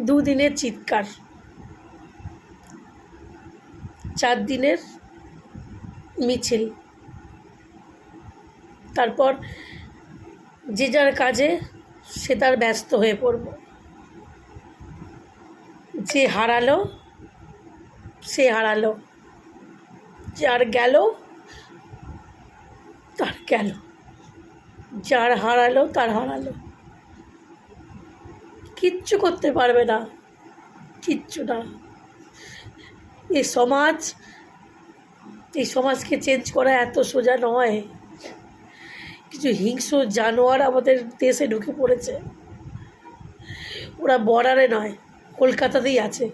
দুদিনের চিৎকার, 4 দিনের মিছিল, তারপর যে যার কাজে সে তার ব্যস্ত হয়ে পড়ব। যে হারালো সে হারালো, যার গেল তার গেল, যার হারালো তার হারালো, কিচ্ছু করতে পারবে না, কিচ্ছু না। এই সমাজকে চেঞ্জ করা এত সোজা নয়। কিছু হিংস্র জানোয়ার আমাদের দেশে ঢুকে পড়েছে, ওরা বর্ডারে নয়, কলকাতাতেই আছে।